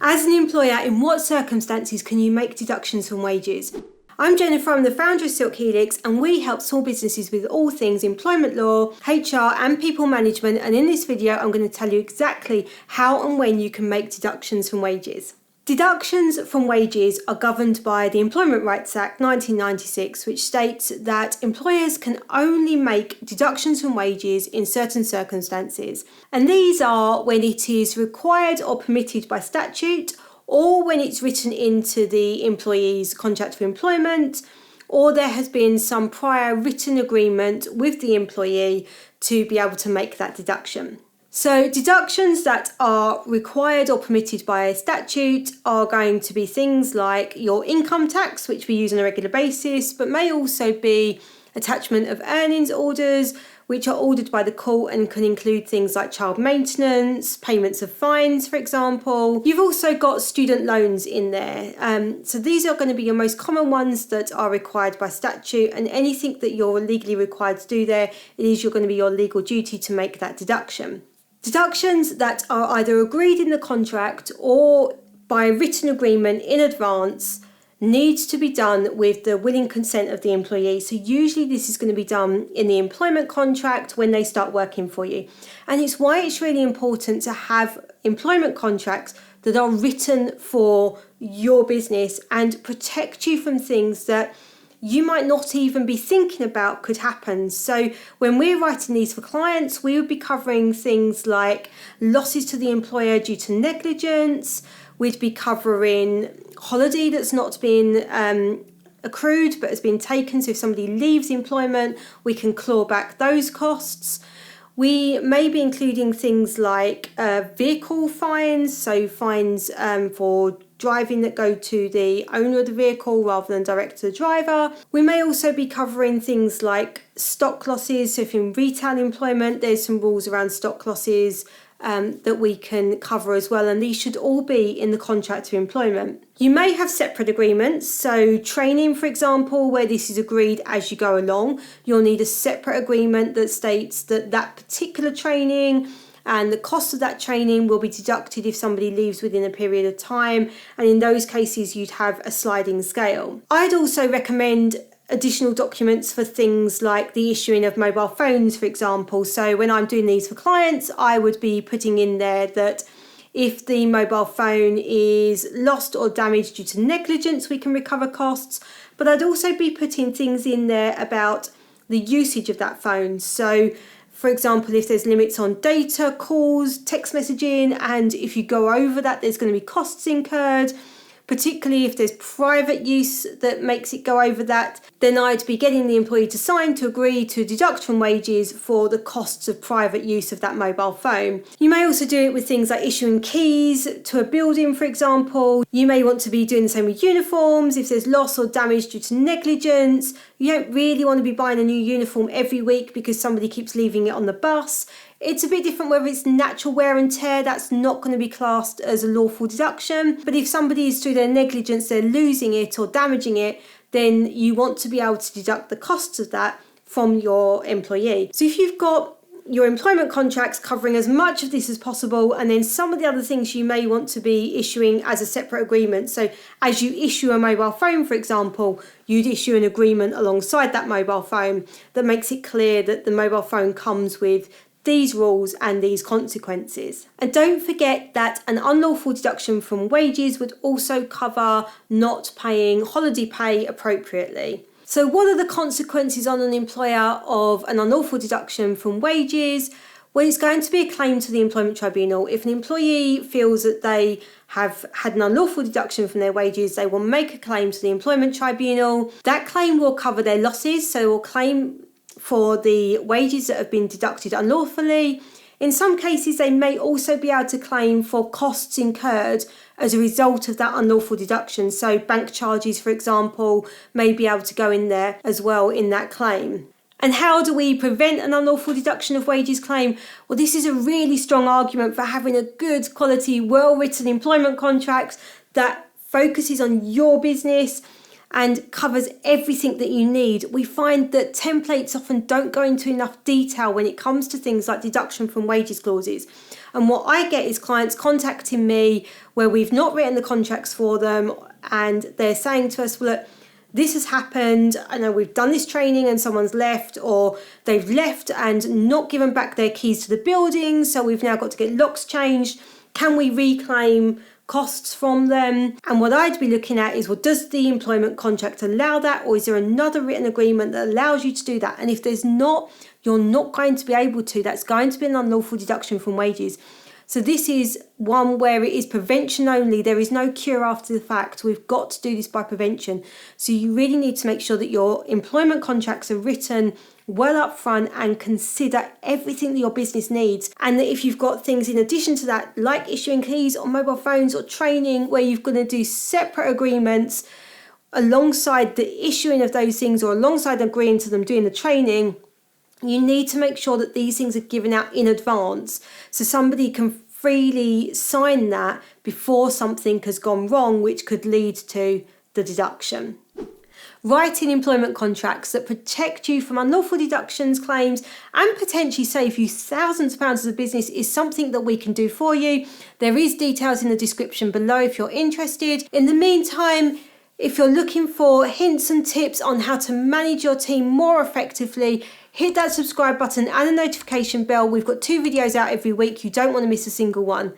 As an employer, in what circumstances can you make deductions from wages? I'm Jenefer, I'm the founder of Silk Helix, and we help small businesses with all things employment law, HR and people management, and in this video I'm going to tell you exactly how and when you can make deductions from wages. Deductions from wages are governed by the Employment Rights Act 1996, which states that employers can only make deductions from wages in certain circumstances. And these are when it is required or permitted by statute, or when it's written into the employee's contract for employment, or there has been some prior written agreement with the employee to be able to make that deduction. So deductions that are required or permitted by a statute are going to be things like your income tax, which we use on a regular basis, but may also be attachment of earnings orders, which are ordered by the court and can include things like child maintenance, payments of fines, for example. You've also got student loans in there. So these are going to be your most common ones that are required by statute, and anything that you're legally required to do there, it is going to be your legal duty to make that deduction. Deductions that are either agreed in the contract or by written agreement in advance needs to be done with the willing consent of the employee. So usually this is going to be done in the employment contract when they start working for you. And it's why it's really important to have employment contracts that are written for your business and protect you from things that you might not even be thinking about could happen. So when we're writing these for clients, we would be covering things like losses to the employer due to negligence. We'd be covering holiday that's not been accrued but has been taken. So if somebody leaves employment, we can claw back those costs. We may be including things like vehicle fines, so fines for driving that go to the owner of the vehicle rather than direct to the driver. We may also be covering things like stock losses. So if in retail employment, there's some rules around stock losses that we can cover as well, and these should all be in the contract of employment. You may have separate agreements, so training, for example, where this is agreed as you go along, you'll need a separate agreement that states that that particular training and the cost of that training will be deducted if somebody leaves within a period of time, and in those cases you'd have a sliding scale. I'd also recommend additional documents for things like the issuing of mobile phones, for example. So when I'm doing these for clients, I would be putting in there that if the mobile phone is lost or damaged due to negligence, we can recover costs. But I'd also be putting things in there about the usage of that phone. So for example, if there's limits on data, calls, text messaging, and if you go over that, there's going to be costs incurred. Particularly if there's private use that makes it go over that, then I'd be getting the employee to sign to agree to deduct from wages for the costs of private use of that mobile phone. You may also do it with things like issuing keys to a building, for example. You may want to be doing the same with uniforms. If there's loss or damage due to negligence, you don't really want to be buying a new uniform every week because somebody keeps leaving it on the bus. It's a bit different whether it's natural wear and tear. That's not going to be classed as a lawful deduction. But if somebody is through their negligence, they're losing it or damaging it, then you want to be able to deduct the costs of that from your employee. So if you've got your employment contracts covering as much of this as possible, and then some of the other things you may want to be issuing as a separate agreement. So as you issue a mobile phone, for example, you'd issue an agreement alongside that mobile phone that makes it clear that the mobile phone comes with these rules and these consequences. And don't forget that an unlawful deduction from wages would also cover not paying holiday pay appropriately. So what are the consequences on an employer of an unlawful deduction from wages? Well, it's going to be a claim to the employment tribunal. If an employee feels that they have had an unlawful deduction from their wages, they will make a claim to the employment tribunal. That claim will cover their losses, so will claim for the wages that have been deducted unlawfully. In some cases, they may also be able to claim for costs incurred as a result of that unlawful deduction. So bank charges, for example, may be able to go in there as well in that claim. And how do we prevent an unlawful deduction of wages claim? Well, this is a really strong argument for having a good quality, well-written employment contract that focuses on your business and covers everything that you need. We find that templates often don't go into enough detail when it comes to things like deduction from wages clauses. And what I get is clients contacting me where we've not written the contracts for them, and they're saying to us, well, look, this has happened, I know we've done this training and someone's left, or they've left and not given back their keys to the building, so we've now got to get locks changed. Can we reclaim costs from them? And what I'd be looking at is, well, does the employment contract allow that, or is there another written agreement that allows you to do that? And if there's not, you're not going to be able to. That's going to be an unlawful deduction from wages. So this is one where it is prevention only. There is no cure after the fact. We've got to do this by prevention. So you really need to make sure that your employment contracts are written well up front and consider everything that your business needs. And that if you've got things in addition to that, like issuing keys on mobile phones or training, where you're going to do separate agreements alongside the issuing of those things, or alongside agreeing to them doing the training, you need to make sure that these things are given out in advance so somebody can freely sign that before something has gone wrong, which could lead to the deduction. Writing employment contracts that protect you from unlawful deductions claims and potentially save you thousands of pounds as a business is something that we can do for you. There is details in the description below if you're interested. In the meantime, if you're looking for hints and tips on how to manage your team more effectively, hit that subscribe button and the notification bell. We've got 2 videos out every week. You don't want to miss a single one.